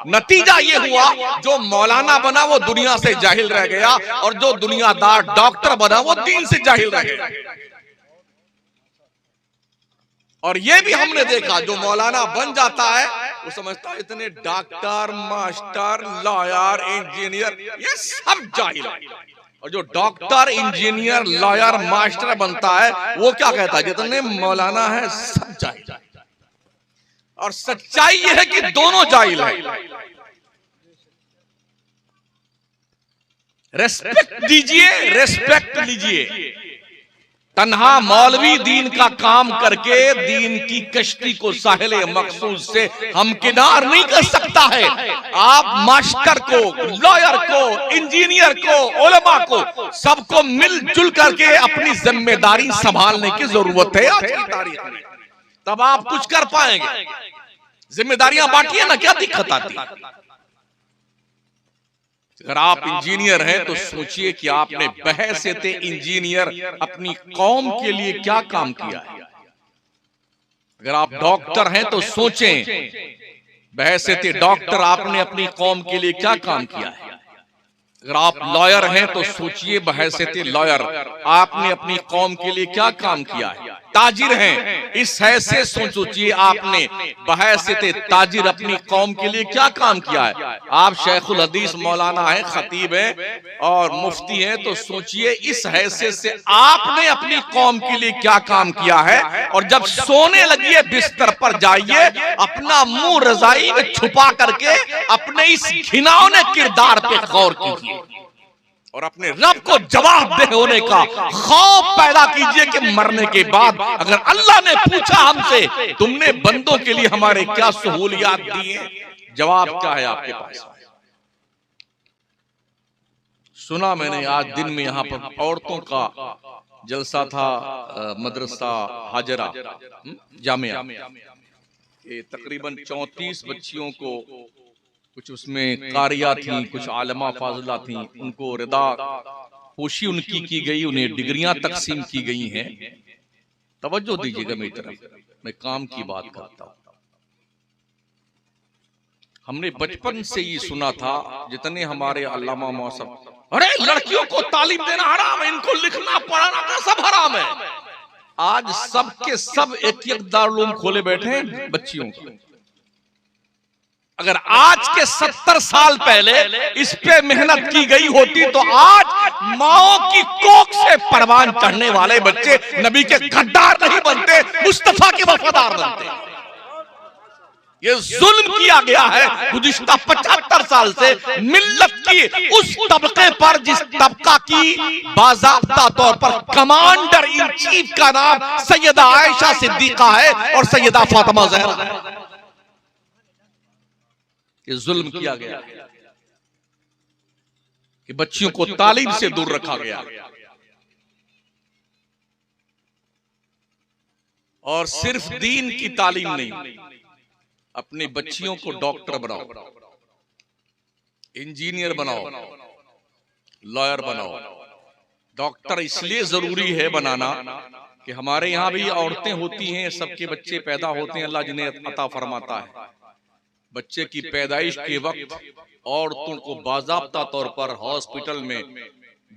नतीजा ये हुआ जो मौलाना बना वो दुनिया से जाहिल रह गया और जो दुनियादार डॉक्टर बना वो दीन से जाहिल रह गया। और ये भी हमने देखा जो मौलाना बन जाता है वो समझता है इतने डॉक्टर, मास्टर, लॉयर, इंजीनियर ये सब जाहिल है। और जो डॉक्टर, इंजीनियर, लॉयर, मास्टर बनता है वो क्या कहता है जितने मौलाना है सब जाहिल है। और सच्चाई ये है कि दोनों जाहिल है। रेस्पेक्ट दीजिए, रेस्पेक्ट लीजिए। तन्हा मौलवी दीन का काम करके दीन की कश्ती को साहिल मकसूद से हमकिनार नहीं कर सकता है। आप मास्टर को, लॉयर को, इंजीनियर को, उलमा को सबको मिलजुल करके अपनी जिम्मेदारी संभालने की जरूरत है आज की तारीख में, तब आप कुछ कर पाएंगे। जिम्मेदारियां बांटिए ना, क्या दिक्कत आती है? अगर आप इंजीनियर हैं तो सोचिए कि आपने बहैसियत इंजीनियर अपनी कौम के लिए क्या काम किया है। अगर आप डॉक्टर हैं तो सोचें बहैसियत डॉक्टर आपने अपनी कौम के लिए क्या काम किया है। अगर आप लॉयर हैं तो सोचिए बहैसियत लॉयर आपने अपनी कौम के लिए क्या काम किया है। ताजिर हैं, इस हैसियत से सोचिए आपने बहैसियत ताजिर अपनी कौम के लिए क्या काम किया है। आप शेखुल हदीस मौलाना हैं, खतीब हैं और मुफ्ती हैं, तो सोचिए इस हैसियत से आपने अपनी कौम के लिए क्या काम किया है। और जब सोने लगिए बिस्तर पर जाइए, अपना मुंह रजाई में छुपा करके अपने इस घिनौने किरदार पे गौर कीजिए और अपने रब को जवाबदेह होने का खौफ पैदा कीजिए कि मरने के बाद अगर अल्लाह ने पूछा हमसे तुमने बंदों के लिए हमारे क्या सहूलियात दी हैं, जवाब क्या है आपके पास। सुना मैंने आज दिन में यहाँ पर औरतों का जलसा था, मदरसा हाजरा जामिया, तकरीबन 34 बच्चियों को कुछ उसमें कारिया थी, कुछ आलमा फाजिला थी, उनको रिदा पोशी उनकी की गई, उन्हें डिग्रियां तकसीम की गई हैं। तवज्जो दीजिएगा मेरी तरफ, मैं काम की बात करता हूं। हमने बचपन से ये सुना था, जितने हमारे अल्लामा मौसम, अरे लड़कियों को तालीम देना हराम है, इनको लिखना पढ़ाना का सब हराम है। आज सबके सब एक एक दारुल खोले बैठे हैं बच्चियों को। अगर आज के 70 साल पहले इस पे मेहनत की गई होती तो आज माओ की कोख से परवान चढ़ने वाले बच्चे नबी के गद्दार नहीं बनते, मुस्तफा के वफादार बनते। ये जुल्म किया गया है गुज़िश्ता 75 साल से मिल्लत की उस तबके पर जिस तबका की बाज़ाब्ता तौर पर कमांडर इन चीफ का नाम सैयदा आयशा सिद्दीका है और सैयदा फातिमा ज़हरा है। ये जुल्म किया गया कि बच्चियों को तालीम से दूर रखा गया और सिर्फ दीन की तालीम नहीं, अपनी बच्चियों को डॉक्टर बनाओ, इंजीनियर बनाओ, लॉयर बनाओ। डॉक्टर इसलिए जरूरी है बनाना कि हमारे यहाँ भी औरतें होती हैं, सबके बच्चे पैदा होते हैं, अल्लाह जिन्हें अता फरमाता है। बच्चे की पैदाइश के वक्त औरतों को बाज़ाब्ता तौर पर हॉस्पिटल में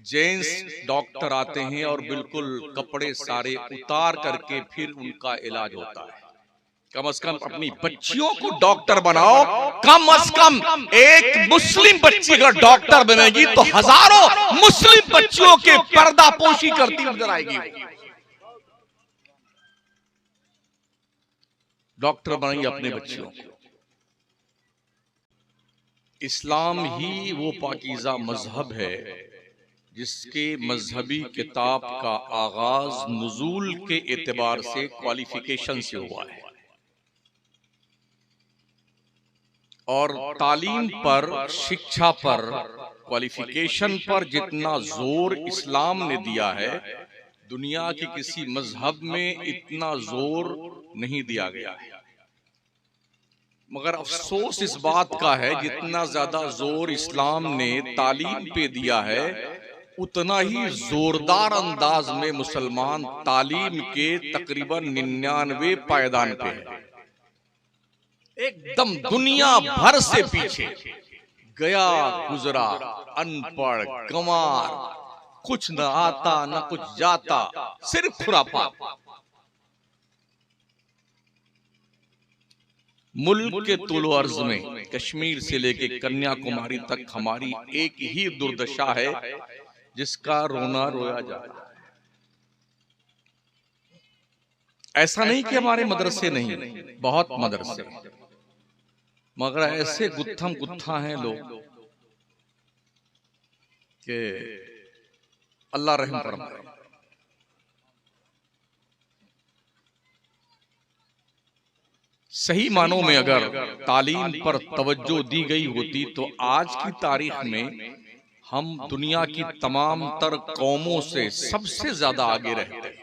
जेंट्स डॉक्टर आते हैं और बिल्कुल कपड़े सारे उतार करके फिर उनका इलाज होता है। कम से कम अपनी बच्चियों को डॉक्टर बनाओ। कम से कम एक मुस्लिम बच्ची अगर डॉक्टर बनेगी तो हजारों मुस्लिम बच्चियों के पर्दापोशी करती नजर आएगी। डॉक्टर बनाइए अपने बच्चियों को। इस्लाम ही वो पाकीज़ा मजहब है जिसके मजहबी किताब का आगाज नुज़ूल के एतबार से क्वालिफिकेशन से हुआ है और तालीम पर, शिक्षा पर, क्वालिफिकेशन पर जितना जोर इस्लाम ने दिया है दुनिया के किसी मजहब में इतना जोर नहीं दिया गया है। मगर अफसोस इस बात का है जितना ज्यादा जोर इस्लाम ने तालीम पे दिया है उतना ही जोरदार अंदाज में मुसलमान तालीम के तकरीबन 99 पायदान पे है। एकदम दुनिया भर से पीछे, गया गुजरा, अनपढ़, गंवार, कुछ न आता न कुछ जाता, सिर्फ खुराफात। मुल्क के तुलो अर्ज में कश्मीर से लेके कन्याकुमारी तक हमारी एक ही दुर्दशा है जिसका रोना रोया जा रहा है। ऐसा नहीं कि हमारे मदरसे नहीं, बहुत मदरसे, मगर ऐसे गुत्थम गुत्था हैं लोग कि अल्लाह रहम फरमाए। सही मानों में अगर तालीम पर तवज्जो दी गई होती तो आज की तारीख में हम दुनिया की तमाम तर कौमों से सबसे ज्यादा आगे रहते।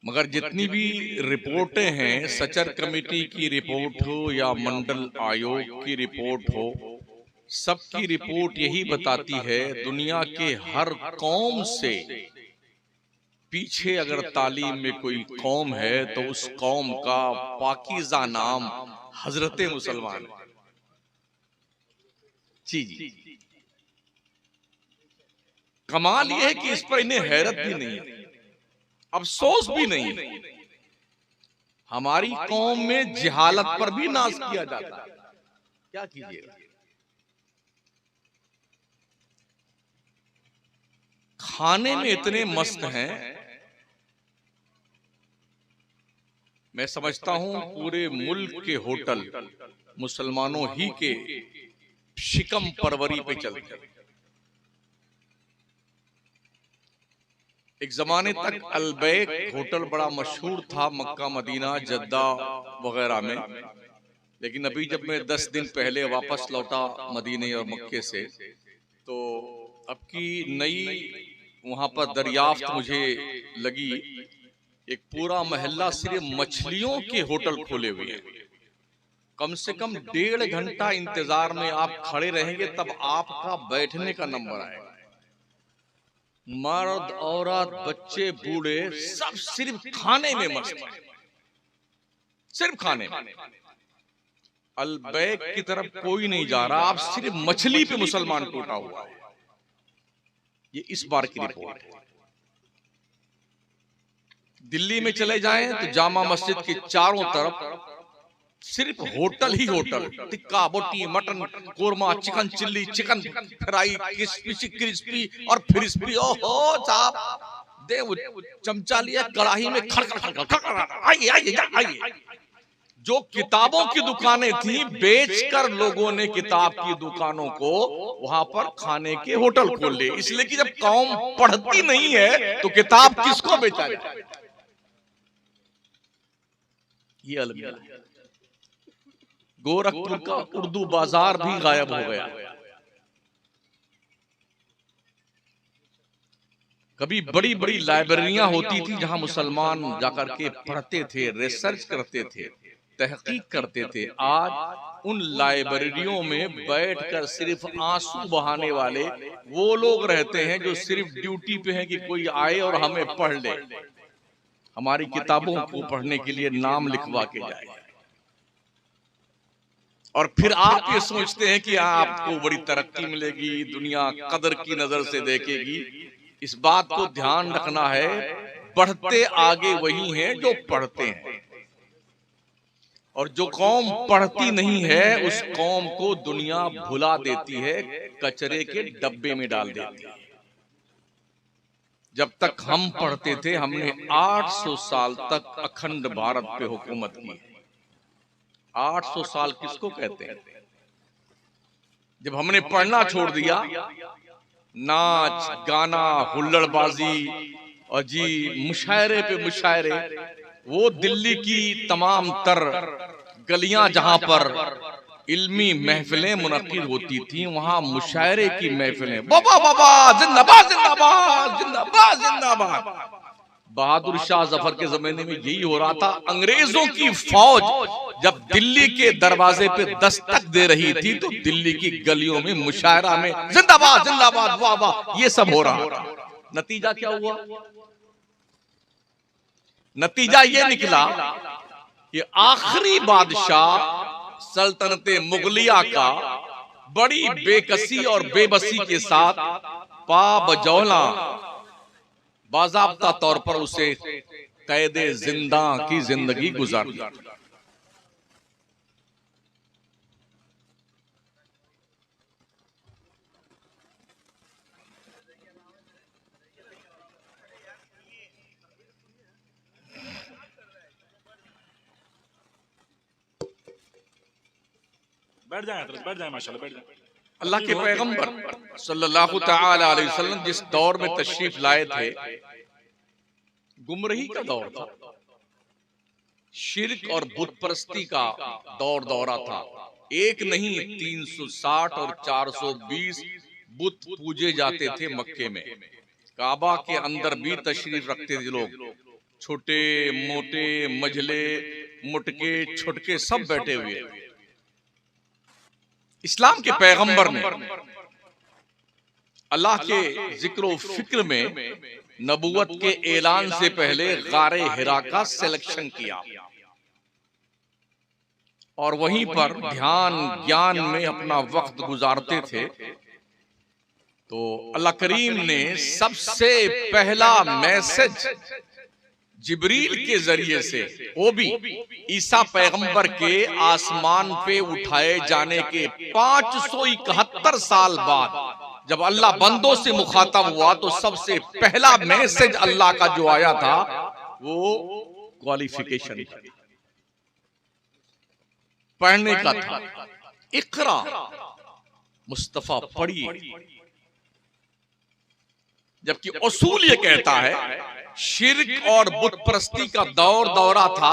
मगर जितनी भी रिपोर्टें हैं, सचर कमेटी की रिपोर्ट हो या मंडल आयोग की रिपोर्ट हो, सबकी रिपोर्ट यही बताती है दुनिया के हर कौम से पीछे अगर तालीम में कोई कौम है तो उस कौम का पाकीज़ा नाम हजरत मुसलमान। जी जी, कमाल यह है कि इस पर इन्हें हैरत भी नहीं है, अफसोस भी नहीं है। हमारी कौम में जिहालत पर भी नाज किया जाता है, क्या कीजिएगा। खाने में इतने मस्त हैं, मैं समझता हूं पूरे मुल्क के होटल मुसलमानों ही के शिकम परवरी पे चलते। एक जमाने तक अलबैक होटल बड़ा मशहूर था मक्का, मदीना, जद्दा वगैरह में, लेकिन अभी जब मैं 10 दिन पहले वापस लौटा मदीने और मक्के से, तो अब की नई वहां पर दरियाफ्त मुझे लगी, एक पूरा महल्ला सिर्फ मछलियों के होटल खोले हुए हैं। कम से कम 1.5 घंटा इंतजार में आप खड़े रहेंगे तब आपका बैठने का नंबर आएगा। मर्द, औरत, बच्चे, बूढ़े सब सिर्फ खाने में मस्त हैं, सिर्फ खाने में। अलबैक की तरफ कोई नहीं जा रहा, आप सिर्फ मछली पे मुसलमान टूटा हुआ है। ये इस बार की रिपोर्ट है। दिल्ली में चले जाएं तो जामा मस्जिद के चारों तरफ सिर्फ होटल ही होटल, टिक्का, बोटी, mutton, korma, chicken chilli, chicken fry, crispy और फ्रिस्पी। ओहो साहब, दे चमचा लिया, कढ़ाई में आइए आइए आइए। जो किताबों की दुकानें थी, बेचकर लोगों ने किताब की दुकानों को वहां पर खाने के होटल खोल लिए, इसलिए कि जब कौम पढ़ती नहीं है तो किताब किसको बेचा जाए। ये अलविदा। गोरखपुर का उर्दू बाजार भी गायब हो गया। कभी बड़ी बड़ी लाइब्रेरियां होती थी जहां मुसलमान जाकर के पढ़ते थे, रिसर्च करते थे, तहकीक करते थे। आज उन लाइब्रेरियों में बैठकर सिर्फ आंसू बहाने वाले वो लोग रहते हैं जो सिर्फ ड्यूटी पे हैं कि कोई आए और हमें पढ़ ले, हमारी किताबों को पढ़ने के लिए नाम लिखवा के जाए। और फिर आप ये सोचते हैं कि आपको बड़ी तरक्की मिलेगी, दुनिया कदर की नजर से देखेगी। इस बात को ध्यान रखना है, बढ़ते आगे वही हैं जो पढ़ते हैं, और जो कौम पढ़ती नहीं है उस कौम को दुनिया भुला देती है, कचरे के डब्बे में डाल देती है। जब तक हम पढ़ते थे हमने 800 साल तक अखंड भारत पे हुकूमत की। 800 साल किसको कहते हैं? जब हमने पढ़ना छोड़ दिया, नाच गाना, हुल्लड़बाजी और जी मुशायरे पे मुशायरे, वो दिल्ली की तमाम तर गलियां जहां पर इल्मी महफिलें मुनक्किद होती थी, वहां मुशायरे की महफिलें, बाबा बाबा जिंदाबाद जिंदाबाद जिंदाबाद जिंदाबाद। बहादुर शाह जफर के जमाने में यही हो रहा था। अंग्रेजों की फौज जब दिल्ली के दरवाजे पे दस्तक दे रही थी तो दिल्ली की गलियों में मुशायरा में जिंदाबाद जिंदाबाद वाह वाह ये सब हो रहा था। नतीजा क्या हुआ? नतीजा ये निकला कि आखिरी बादशाह सल्तनते मुगलिया का बड़ी बेकसी और बेबसी के साथ पा बजौला बाज़ाब्ता तौर पर उसे कैदे जिंदा की जिंदगी गुजारनी। बैठ जाए बैठ जाए माशाल्लाह बैठ जाए। अल्लाह के पैगंबर सल्लल्लाहु तआला अलैहि वसल्लम जिस दौर में तशरीफ लाए थे, गुमराही का दौर था, शिर्क और बुत परस्ती का दौरा था। एक नहीं 360 और 420 बुत पूजे जाते थे मक्के में। काबा के अंदर भी तशरीफ रखते थे लोग, छोटे मोटे मझले मुटके छुटके सब बैठे हुए। इस्लाम के पैगंबर ने अल्लाह के जिक्र फिक्र में नबूवत के ऐलान से पहले गारे हिरा का सिलेक्शन किया और वहीं पर ध्यान ज्ञान में अपना वक्त गुजारते थे। तो अल्लाह करीम ने सबसे पहला मैसेज जिब्रील के जरिए से, वो भी ईसा पैगंबर के आसमान पे उठाए जाने के 571 साल बाद जब अल्लाह बंदों से मुखातब हुआ, तो सबसे पहला मैसेज अल्लाह का जो आया था वो क्वालिफिकेशन था, पढ़ने का था। इकरा मुस्तफा पढ़िए। जबकि उसूल ये कहता है शिर्क और बुत परस्ती का दौरा था,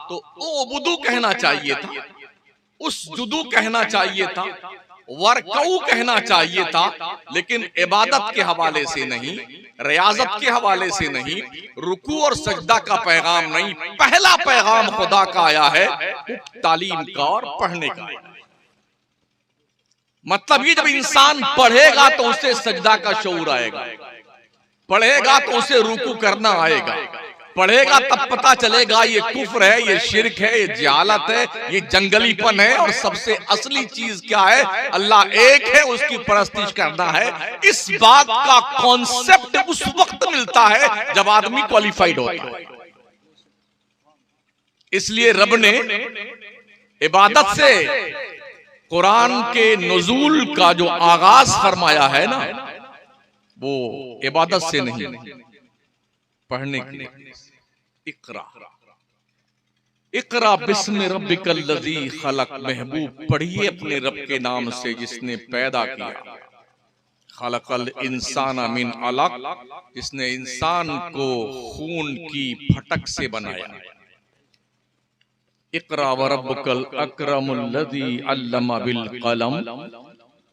तो ओ बुदू कहना चाहिए था, उस जुदू कहना चाहिए था, वरकऊ कहना चाहिए था, लेकिन इबादत के हवाले से नहीं, रियाजत के हवाले से नहीं, रुकू और सजदा का पैगाम नहीं। पहला पैगाम खुदा का आया है तालीम का और पढ़ने का। मतलब ये जब इंसान पढ़ेगा तो उसे सजदा का शऊर आएगा, पढ़ेगा तो उसे रुकू करना आएगा, पढ़ेगा तब पता चलेगा ये कुफ्र है, ये शिर्क है, ये जहालत है, ये जंगलीपन है, और सबसे असली चीज क्या है, अल्लाह एक है, उसकी परस्तिश करना है। इस बात का कॉन्सेप्ट उस वक्त मिलता है जब आदमी क्वालिफाइड होता है। इसलिए रब ने इबादत से कुरान के नुज़ूल का जो आगाज फरमाया है ना, वो इबादत से नहीं, पढ़ने की। इकरा इकरा बिस्मि रब्बिकल लज़ी खलक। महबूब पढ़िए अपने रब के नाम से जिसने पैदा किया। खलकल इंसाना मिन अलक, जिसने इंसान को खून की फटक से बनाया। इकरा व रब्बुकल अकरमुल लज़ी अल्लमा बिल कलम।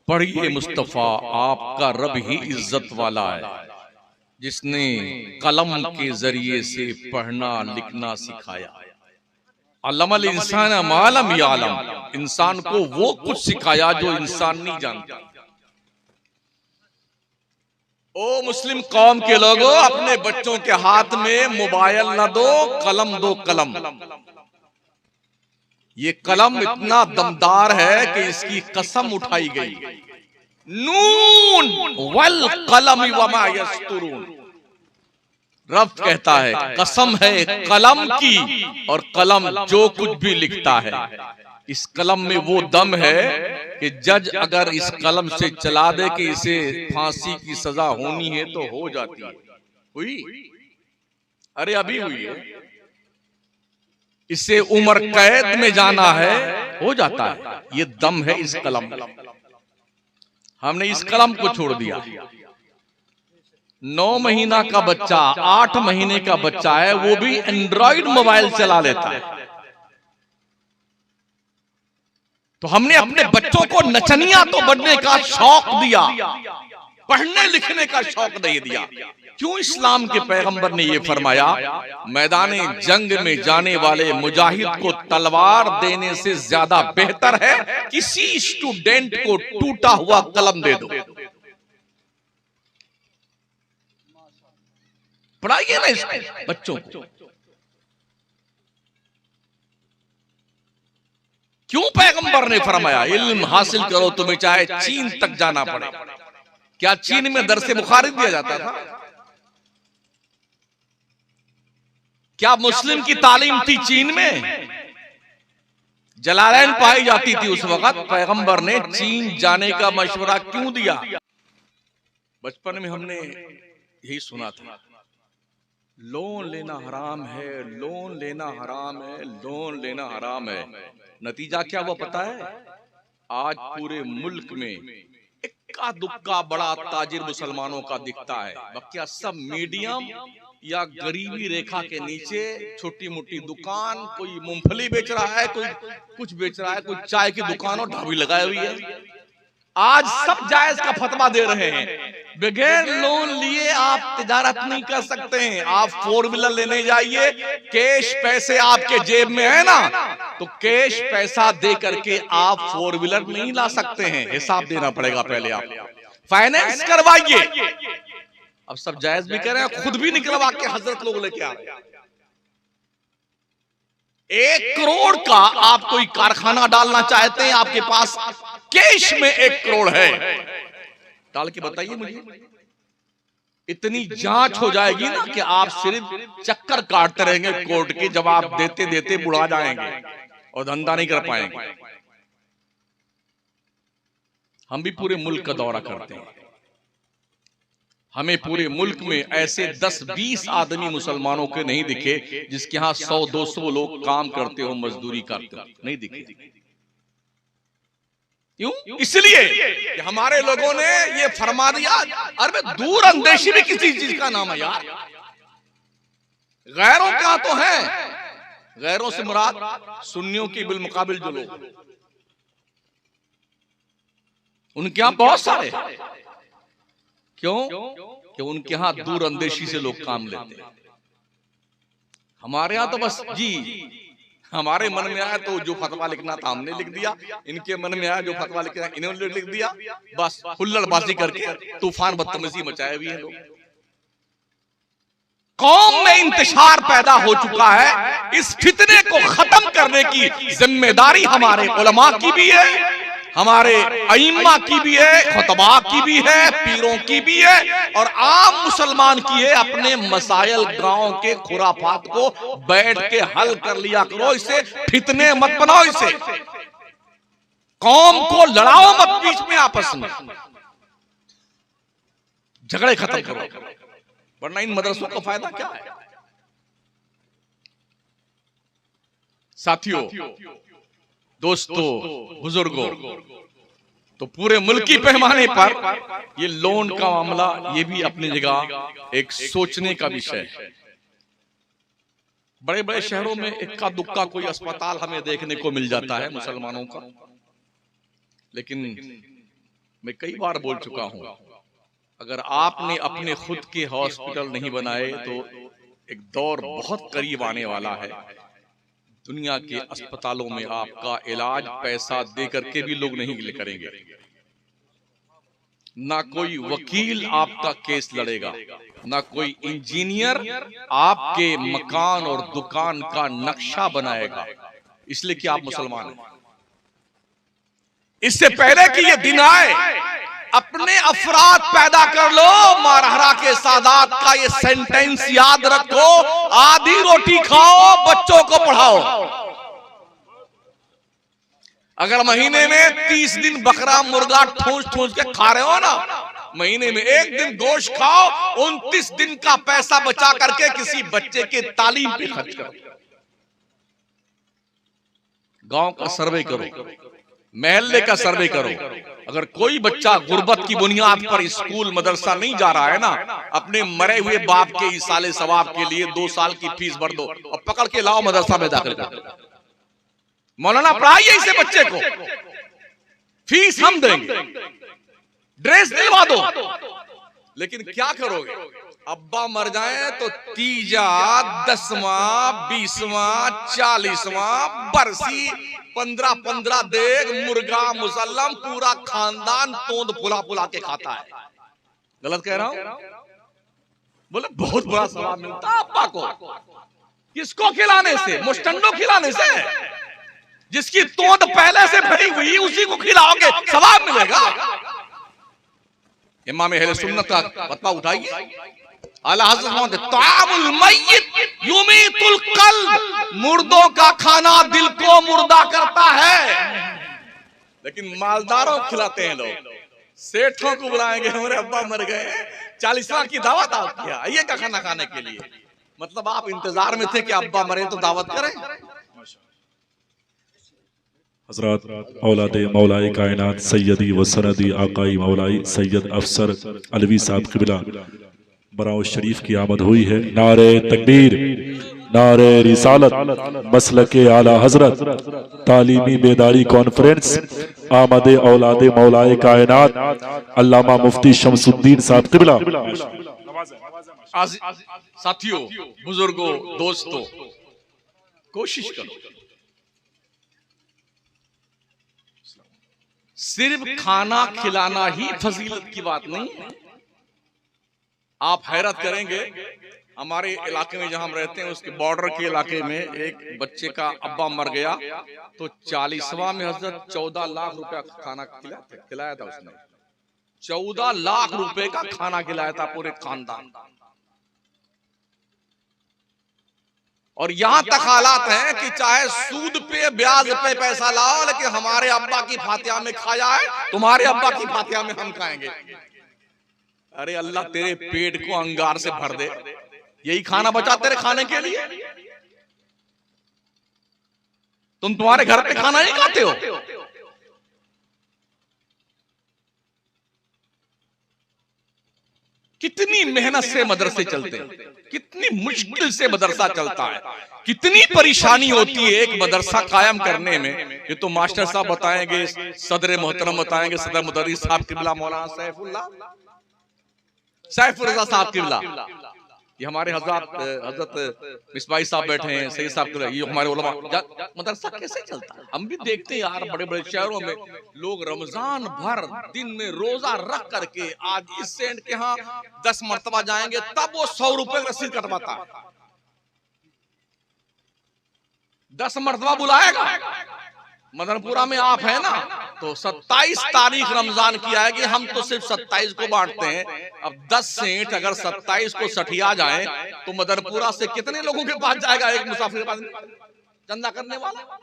पढ़िए मुस्तफा, आपका रब ही इज्जत वाला है जिसने कलम के जरिए से पढ़ना लिखना सिखाया। अल्लमल इंसान मालम यालम, इंसान को वो कुछ सिखाया जो इंसान नहीं जानता। ओ मुस्लिम कौम के लोगों, अपने बच्चों के हाथ में मोबाइल न दो, कलम दो। कलम, ये कलम इतना दमदार है कि इसकी कसम उठाई गई, नून वल कलम वमा यस्तुरून। रब कहता है कसम है कलम की, और कलम जो कुछ भी लिखता है। इस कलम में वो दम है कि जज अगर इस कलम से चला दे कि इसे फांसी की सजा होनी है तो हो जाती है। हुई? अरे अभी हुई है। इसे उम्र कैद में जाना है, हो जाता है। ये दम है इस कलम में। हमने इस कलम को छोड़ दिया। 9 महीना का बच्चा, 8 महीने का बच्चा है, वो भी एंड्रॉइड मोबाइल चला लेता है। तो हमने अपने बच्चों को नचनिया तो बनने का शौक दिया, पढ़ने लिखने का शौक नहीं दिया। क्यों? इस्लाम के पैगंबर ने यह फरमाया, मैदाने जंग में जाने वाले मुजाहिद को तलवार देने से ज्यादा बेहतर है किसी स्टूडेंट को टूटा हुआ कलम दे दो। पढ़ाइए ना इसको बच्चों को। क्यों पैगंबर ने फरमाया इल्म हासिल करो तुम्हें चाहे चीन तक जाना पड़े? क्या चीन में दरसे बुखारी दिया जाता था? क्या मुस्लिम की तालीम थी चीन में? जलालैन पाई जाती थी उस वक्त। पैगंबर ने चीन जाने का मशवरा क्यों दिया? बचपन में हमने यही सुना था, लोन लेना हराम है, लोन लेना हराम है, लोन लेना हराम है। नतीजा क्या हुआ पता है? आज पूरे मुल्क में इक्का दुक्का बड़ा ताजिर मुसलमानों का दिखता है, बाकी सब मीडियम या गरीबी रेखा के नीचे छोटी मोटी दुकान, कोई मूंगफली बेच रहा है, कोई कुछ बेच रहा है, कोई चाय की दुकान और ढाबी लगाई हुई है। आज सब जायज का फतवा दे रहे हैं, बगैर लोन लिए आप तिजारत नहीं कर सकते हैं। आप 4 व्हीलर लेने जाइए, कैश पैसे आपके जेब में है ना, तो कैश पैसा दे करके आप 4 व्हीलर नहीं ला सकते हैं, हिसाब देना पड़ेगा पहले। आप फाइनेंस करवाइए। अब सब जायज भी कह रहे हैं, खुद भी निकलवा के हजरत लोग लेके आ रहे हैं। 1 करोड़ का आप कोई कारखाना डालना चाहते हैं, आपके पास कैश में 1 करोड़ है, डाल के बताइए मुझे। इतनी जांच हो जाएगी ना कि आप सिर्फ चक्कर काटते रहेंगे कोर्ट के, जब आप देते देते बुढ़ा जाएंगे और धंधा नहीं कर पाएंगे। हम भी पूरे मुल्क का दौरा करते हैं, हमें पूरे मुल्क में ऐसे 10-20 आदमी मुसलमानों के नहीं दिखे जिसके यहाँ 100-200 लोग काम करते हो, मजदूरी करते हो, नहीं दिखे। क्यों? इसलिए कि हमारे लोगों ने ये फरमा दिया। अरे दूर अंदेशी भी किसी चीज का नाम है यार। गैरों का तो है, गैरों से मुराद सुन्नियों की बिलमुकाबिल जो लोग, उनके यहां बहुत सारे। क्यों? कि उनके यहां दूर अंदेशी से लोग काम लेते हैं। हमारे यहां तो बस जी, हमारे मन में आया तो जो फतवा लिखना था हमने लिख दिया, इनके मन में आया जो फतवा लिखना इन्होंने लिख दिया, बस हुल्लड़बाजी करके तूफान बदतमीजी मचाए हुए हैं लोग। कौम में इंतशार पैदा हो चुका है। इस फितने को खत्म करने की जिम्मेदारी हमारे उलमा की भी है, हमारे अइम्मा की भी है, खुतबा की भी है, पीरों की भी है, और आम मुसलमान की है। अपने मसाइल गांव के खुराफात को बैठ के हल कर लिया करो, इसे फितने मत बनाओ, इसे कौम को लड़ाओ मत बीच में, आपस में झगड़े खत्म करो, वरना इन मदरसों का फायदा क्या है? साथियों, दोस्तों, बुजुर्गों, तो पूरे मुल्की पैमाने पर ये लोन का मामला ये भी अपनी जगह एक सोचने का विषय है। बड़े बड़े शहरों में इक्का दुक्का कोई अस्पताल हमें देखने को मिल जाता है मुसलमानों का, लेकिन मैं कई बार बोल चुका हूं, अगर आपने अपने खुद के हॉस्पिटल नहीं बनाए तो एक दौर बहुत करीब आने वाला है, दुनिया के अस्पतालों में आपका इलाज पैसा दे करके भी लोग नहीं करेंगे, ना कोई वकील आपका केस लड़ेगा, ना कोई इंजीनियर आपके मकान और दुकान का नक्शा बनाएगा, इसलिए कि आप मुसलमान हैं। इससे पहले कि ये दिन आए, अपने अफराद पैदा कर लो। मारहरा के सादात का ये सेंटेंस याद रखो, आधी रोटी खाओ, बच्चों को पढ़ाओ। अगर महीने में 30 दिन बकरा मुर्गा ठूंस ठूंस के खा रहे हो ना, महीने में 1 दिन गोश्त खाओ, 29 दिन का पैसा बचा करके किसी बच्चे के तालीम पे खर्च करो। गांव का सर्वे करो, महल्ले का सर्वे करो। अगर कोई बच्चा गुर्बत की बुनियाद पर स्कूल मदरसा नहीं जा रहा है ना, अपने मरे हुए बाप के इसाले सवाब के लिए 2 साल की फीस भर दो और पकड़ के लाओ मदरसा में दाखिल कर। मौलाना पढ़ाइए इसे बच्चे को, फीस हम देंगे, ड्रेस दिलवा दो। लेकिन क्या करोगे? अब्बा मर जाए तो तीजा, 10वां, 20वां, 40वां बरसी 15-15 देग मुर्गा मुसल्लम पूरा खानदान तोंद फुला फुला के खाता है। गलत कह रहा हूं? बोले बहुत बड़ा सवाब मिलता अब्बा को। किसको खिलाने से? मुस्टंडो खिलाने से? जिसकी तोंद पहले से भरी हुई उसी को खिलाओगे, सवाब मिलेगा। इमाम अहले सुन्नत का फतवा उठाइए, आला हज़रत तामुल मय्यित युमीतुल क़ल्ब, मुर्दों का खाना दिल को मुर्दा करता है। लेकिन मालदारों को खिलाते हैं लोग, सेठों को बुलाएंगे, हमारे अब्बा मर गए, 40वां की दावत आप किया, आइए का खाना खाने के लिए। मतलब आप इंतजार में थे कि अब्बा मरे तो दावत करें। हजरत औलादे मौलाए कायनात सैयदी व सनदी आकाई मौलाई सैयद अफसर अलवी साहब क़िबला बराउ शरीफ की आमद हुई है। नारे तकबीर, नारे रिसालत, मसलके आला हजरत, तालीमी बेदारी कॉन्फ्रेंस, आमदे औलादे मौलाए कायनात अल्लामा मुफ्ती शमसुद्दीन साहब क़िबला। साथियों, बुजुर्गों, दोस्तों, कोशिश करो, सिर्फ खाना खिलाना ही फजीलत की बात नहीं है। आप हैरत करेंगे, हमारे इलाके में जहां हम रहते हैं उसके बॉर्डर के इलाके में एक बच्चे का अब्बा मर गया तो 40वां में हजरत 14 लाख रुपया खाना खिलाया था उसने। 14 लाख रुपए का खाना खिलाया था पूरे खानदान। और यहां तक हालात हैं कि चाहे सूद पे ब्याज पे पैसा लाओ, लेकिन हमारे अब्बा की फातिहा में खाया है, तुम्हारे अब्बा की फातिहा में हम खाएंगे। अरे अल्लाह तेरे पेट को अंगार से भर दे, यही खाना बचा तेरे खाने के लिए। तुम तुम्हारे घर पे खाना नहीं खाते हो। कितनी मेहनत से मदरसे चलते हैं, कितनी मुश्किल से मदरसा चलता है, कितनी परेशानी होती है एक मदरसा कायम करने में। ये तो मास्टर साहब बताएंगे, सदर मोहतरम बताएंगे, सदर मुदर्रिस साहब क़िबला मौलाना सैफुर रज़ा साहब क़िबला, ये हमारे हजरत मिसबाई साहब बैठे हैं, सैयद साहब, ये हमारे उलमा। मदरसा कैसे चलता है हम भी देखते हैं यार, बड़े बड़े शहरों में लोग रमजान भर दिन में रोजा रख करके आज इस सेंट के यहाँ 10 मरतबा जाएंगे तब वो 100 रुपए रसीद कटवाता है। 10 मरतबा बुलाएगा। मदनपुरा में आप है ना, तो 27 तारीख रमजान की आएगी, हम तो सिर्फ 27 को बांटते हैं। अब 10 सेंट अगर 27 को सठिया जाए तो मदनपुरा से कितने लोगों के पास जाएगा एक मुसाफिर चंदा करने वाला।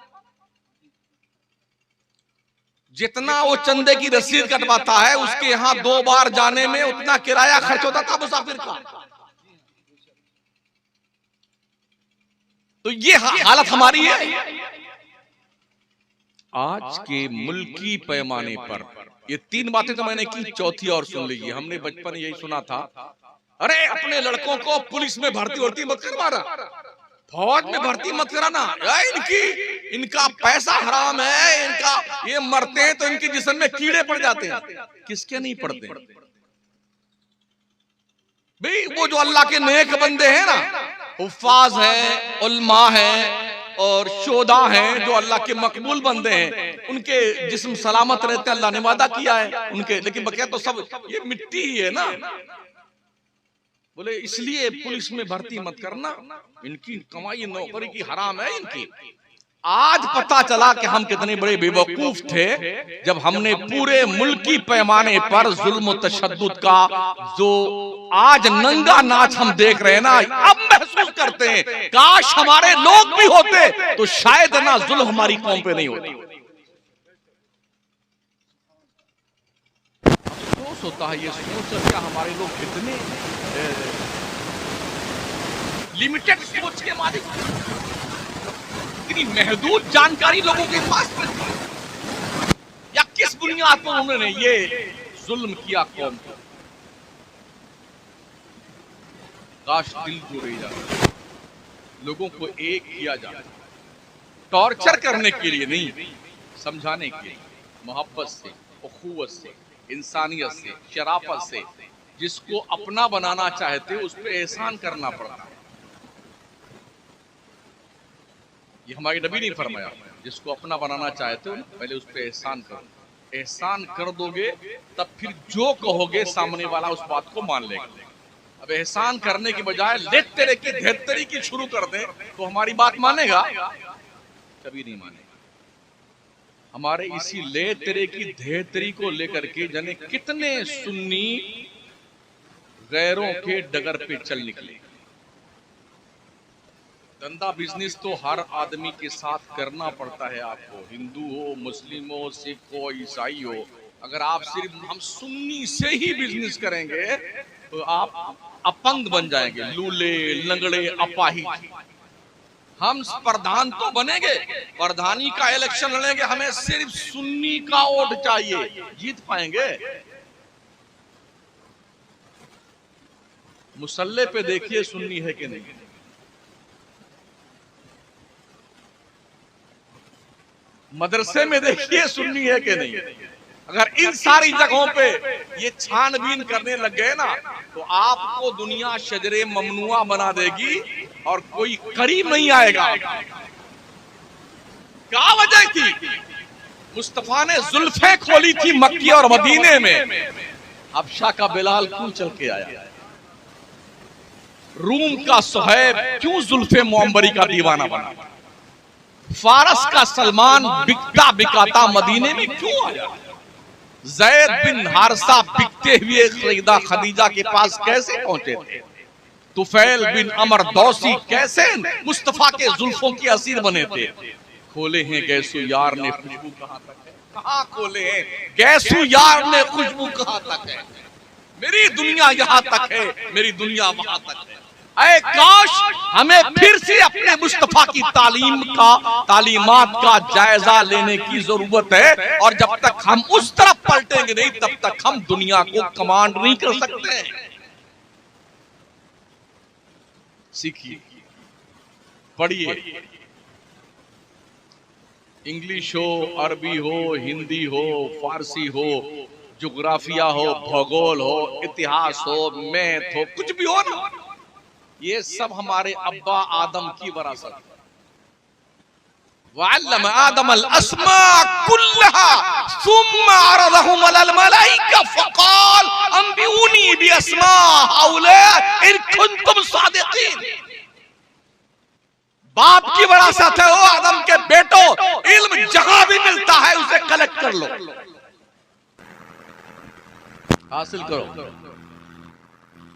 जितना वो चंदे की रसीद कटवाता है उसके यहाँ 2 बार जाने में उतना किराया खर्च होता था मुसाफिर का। तो ये हालत हमारी है आज के मुल्की पैमाने पर। ये 3 बातें तो मैंने की, चौथी और सुन लीजिए। हमने बचपन यही सुना था, अरे अपने लड़कों को पुलिस में भर्ती मत करवाना, फौज में भर्ती मत कराना, इनका पैसा हराम है, इनका ये मरते हैं तो इनके जिस्म में कीड़े पड़ जाते हैं। किसके नहीं पड़ते भाई? वो जो अल्लाह के नेक बंदे हैं ना, हुफ्फाज हैं, उल्मा हैं और शोदा हैं, जो अल्लाह के मकबूल बंदे हैं, उनके जिस्म सलामत रहते हैं, अल्लाह ने वादा किया है उनके। लेकिन बकिया तो सब ये मिट्टी ही है ना। बोले इसलिए पुलिस में भर्ती मत करना, इनकी कमाई नौकरी की हराम है इनकी। आज पता चला कि हम कितने बड़े बेवकूफ थे जब हमने पूरे मुल्की पैमाने पर जुल्म तशद्दुद का जो आज नंगा नाच हम देख रहे हैं ना, अब महसूस करते हैं काश हमारे लोग भी होते तो शायद ना जुल्म हमारी कौम पे नहीं होता। अफसोस होता है ये सोच क्या हमारे लोग कितने लिमिटेड सोच के मालिक, इतनी महदूद जानकारी लोगों के पास है, या किस बुनियाद पर उन्होंने ये जुल्म किया कौम को। काश दिल जोड़े जाए, लोगों को एक किया जाए, टॉर्चर करने के लिए नहीं, समझाने के लिए, मोहब्बत से, उखुवत से, इंसानियत से, शराफत से। जिसको अपना बनाना चाहते उस पर एहसान करना पड़ता है। ये हमारे नबी ने फरमाया, जिसको अपना बनाना चाहते हो पहले उस पर एहसान करो। एहसान कर दोगे तब फिर जो कहोगे सामने वाला उस बात को मान लेगा। अब एहसान करने की बजाय लेट तेरे की घेरतरी की शुरू कर दे तो हमारी बात मानेगा? कभी नहीं मानेगा। हमारे इसी ले तेरे की धे तेरी को लेकर के जाने कितने सुन्नी गैरों के डगर पे चल निकले। धंधा बिजनेस तो हर आदमी के साथ करना पड़ता है आपको, हिंदू हो, मुस्लिम हो, सिख हो, ईसाई हो। अगर आप सिर्फ हम सुन्नी से ही बिजनेस करेंगे तो आप अपंग बन जाएंगे, लूले लंगड़े अपाहिज। हम प्रधान तो बनेंगे, प्रधानी का इलेक्शन लड़ेंगे, हमें सिर्फ सुन्नी का वोट चाहिए, जीत पाएंगे? मुसल्ले पे देखिए सुन्नी है कि नहीं, मदरसे में देखिए सुन्नी है कि नहीं। अगर इन सारी जगहों पे ये छानबीन करने लग गए ना तो आपको दुनिया शजरे ममनुआ बना देगी और कोई करीब नहीं आएगा। क्या वजह थी? मुस्तफा ने जुल्फे खोली थी मक्की और मदीने में, हबशा का बिलाल क्यों चल के आया? रूम का सुहैब क्यों जुल्फे मुअम्बरी का दीवाना बना? फारस का सलमान बिकता बिकाता मदीने में क्यों आया? ज़ैद बिन हारसा बिकते हुए सईदा खदीजा के पास कैसे पहुंचे थे? तुफैल बिन अमर दौसी कैसे मुस्तफा के जुल्फों के असीर बने थे? खोले हैं गैसू यार ने खुशबू कहां तक है? कहां खोले हैं गैसू यार ने खुशबू कहां तक है? मेरी दुनिया यहां तक है, मेरी दुनिया वहां तक है। ऐ काश हमें फिर से अपने मुस्तफा की तालीमात का जायजा लेने की जरूरत है, और जब तक हम उस तरफ पलटेंगे नहीं तब तक हम दुनिया को कमांड नहीं कर सकते। सीखिए, पढ़िए, इंग्लिश हो, अरबी हो, हिंदी हो, फारसी हो, ज्योग्राफिया हो, भूगोल हो, इतिहास हो, मैथ हो, कुछ भी हो ना, ये सब हमारे अब्बा आदम की विरासत है। वअल्लम आदम अल अस्मा कुल्लहा सुम्मा अरदहुम अलल मलाइका फक़ाल अंबिऊनी बि अस्मा हाउला इन कुंतुम सादिकीन। बाप की विरासत है, वो आदम के बेटो, इल्म जहां भी मिलता है उसे कलेक्ट कर लो, हासिल करो।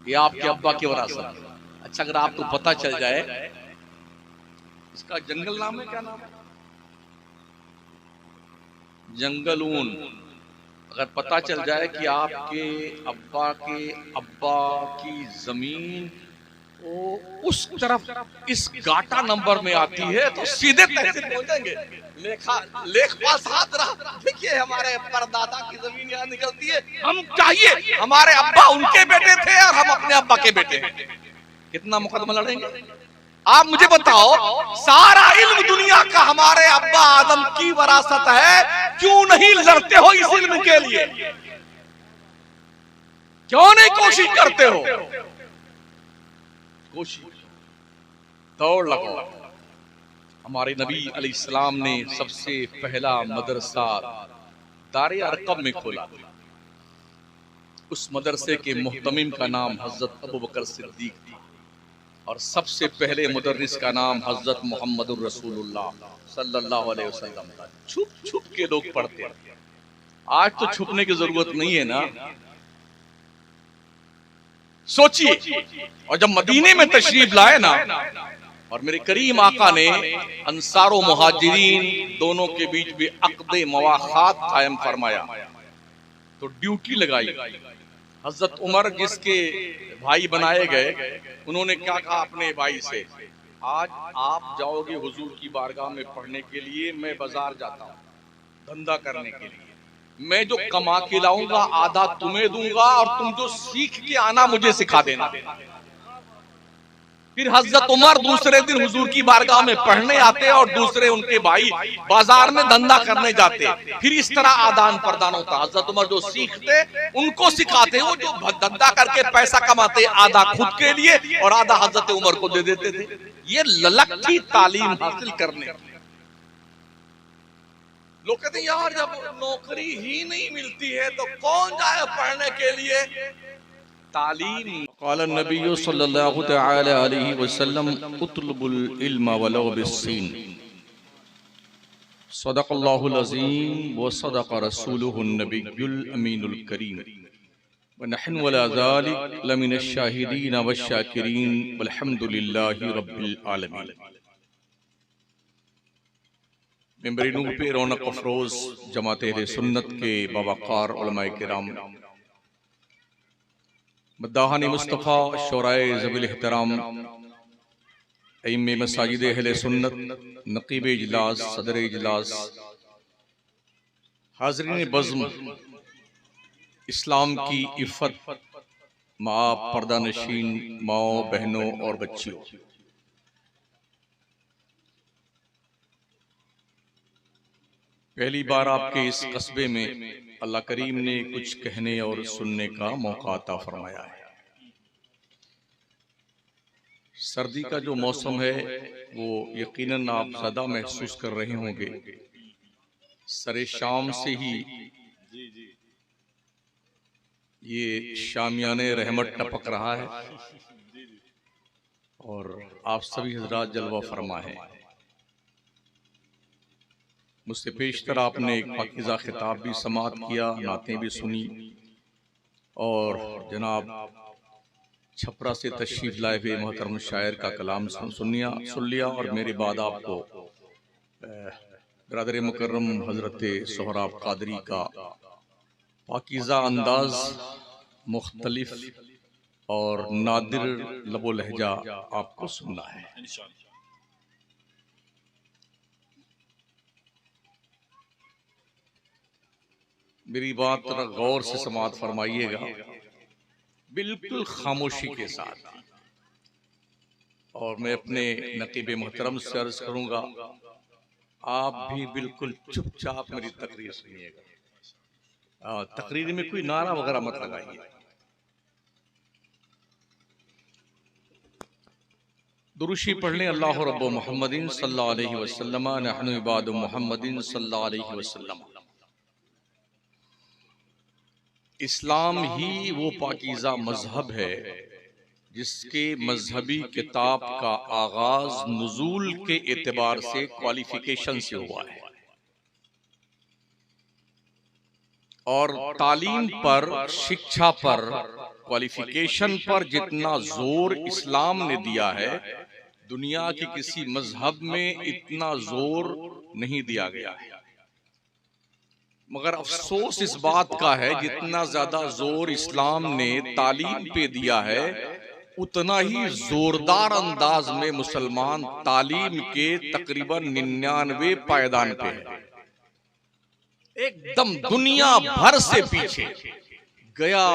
ये आपके अब्बा की विरासत है। अच्छा, अगर आपको पता चल जाए इसका जंगल नाम है, क्या नाम है? जंगलून। अगर पता चल जाए कि आपके अब्बा की जमीन वो उस तरफ इस गाटा नंबर में आती है तो सीधे तहसील पहुंचेंगे। लेखपाल साथ रहा, देखिए हमारे परदादा की जमीन यहाँ निकलती है, हम चाहिए हमारे अब्बा उनके बेटे थे और हम अपने अब्बा के बेटे हैं। कितना मुकदमा लड़ेंगे? आप मुझे बताओ, सारा इल्म दुनिया का हमारे अब्बा आदम की विरासत है, क्यों नहीं लड़ते हो इस इल्म के लिए? क्यों नहीं कोशिश करते हो? कोशिश, दौड़ लगाओ। हमारे नबी अलैहिस्सलाम ने सबसे पहला मदरसा दारे अरकम में खोला। उस मदरसे के मुहतमिम का नाम हजरत अबू बकर सिद्दीक थी और सबसे पहले मुदर्रिस का नाम हजरत मोहम्मदुर रसूलुल्लाह सल्लल्लाहु अलैहि वसल्लम था। छुप छुप के लोग पढ़ते हैं। आज तो छुपने की जरूरत नहीं है ना। सोचिए, और जब मदीने में तशरीफ लाए ना और मेरे करीम आका ने अंसार और मुहाजिरीन दोनों के बीच भी अक़्द मवाख़ात कायम फरमाया तो ड्यूटी लगाई। हजरत उमर जिसके भाई बनाए गए, उन्होंने क्या कहा अपने भाई से, आज आप जाओगे हुजूर की बारगाह में पढ़ने के लिए, मैं बाजार जाता हूँ धंधा करने के लिए, मैं जो कमा के लाऊंगा आधा तुम्हें दूंगा और तुम जो सीख के आना मुझे सिखा देना। फिर हजरत उमर दूसरे दिन हुजूर की बारगाह में पढ़ने आते और दूसरे उनके भाई बाजार में धंधा करने जाते। फिर इस तरह आदान प्रदान होता। हजरत उमर जो सीखते उनको सिखाते, वो जो धंधा करके पैसा कमाते आधा खुद के लिए और आधा हजरत उमर को दे देते थे। ये ललक थी तालीम हासिल करने। लोग कहते हैं यार जब नौकरी ही नहीं मिलती है तो कौन जाए पढ़ने के लिए। तालीम क़ाल नबी सल्लल्लाहु तआला अलैहि वसल्लम उतलबुल इल्म वलौ बिस्सीन। सदक़ल्लाहुल अज़ीम व सदक़ रसूलुहुन नबियुल अमीनुल करीम व नहनु अला ज़ालिक लमिनश शाहिदीन वश्शाकिरीन वल्हम्दुलिल्लाहि रब्बिल आलमीन। मेंबर नूर पे रौनक अफरोज जमात अहले सुन्नत के बावक़ार उलमाए किराम, मद्दाहान मुस्तफ़ा, शोराए ज़वील एहतराम, इमाम मसाजिद अहले सुन्नत, नक़ीब इजलास, सदर इजलास, हाज़रीन बज़्म, इस्लाम की इफ़्फ़त, माँ, पर्दा नशीन माओ, बहनों और बच्चियों, पहली बार आपके इस कस्बे में अल्लाह करीम ने कुछ कहने और सुनने का मौका अता फरमाया है। सर्दी का जो मौसम है वो यकीनन आप ज़्यादा महसूस कर रहे होंगे। सरे शाम से ही ये शामियाने रहमत टपक रहा है और आप सभी हजरात जलवा फरमा है। मुझसे पेशतर आपने एक पाकीज़ा खिताब भी समाअत किया, नातें भी सुनी और जनाब छपरा से तशरीफ लाए हुए मोहतरम शायर का कलाम सुन लिया और मेरे बाद आपको बरादर मुकर्रम हजरत सोहराब कादरी का पाकीज़ा अंदाज, मुख्तलिफ और नादिर लबो लहजा आपको सुनना है। मेरी बात गौर से समाअत फरमाइएगा, बिल्कुल खामोशी के साथ, और मैं अपने नकीब मोहतरम से अर्ज करूंगा आप भी बिल्कुल चुपचाप मेरी तकरीर सुनिएगा। तकरीर में कोई नारा वगैरह मत लगाइए। दुरूशी पढ़ लें। अल्लाह रब्बु मुहम्मदिन सल्लल्लाहु अलैहि वसल्लम नहनु इबादु मुहम्मदिन सल्लल्लाहु अलैहि वसल्लम। इस्लाम ही वो पाकीज़ा मजहब है जिसके मजहबी किताब का आगाज नुज़ूल के एतबार से क्वालिफिकेशन से हुआ है और तालीम पर, शिक्षा पर, क्वालिफिकेशन पर जितना जोर इस्लाम ने दिया है, दुनिया के किसी मजहब में इतना जोर नहीं दिया गया है। मगर अफसोस इस बात का है जितना ज्यादा जोर इस्लाम ने तालीम पे दिया है, उतना ही जोरदार अंदाज में मुसलमान तालीम के तकरीबन 99 पायदान पे है। एकदम दुनिया भर से पीछे गया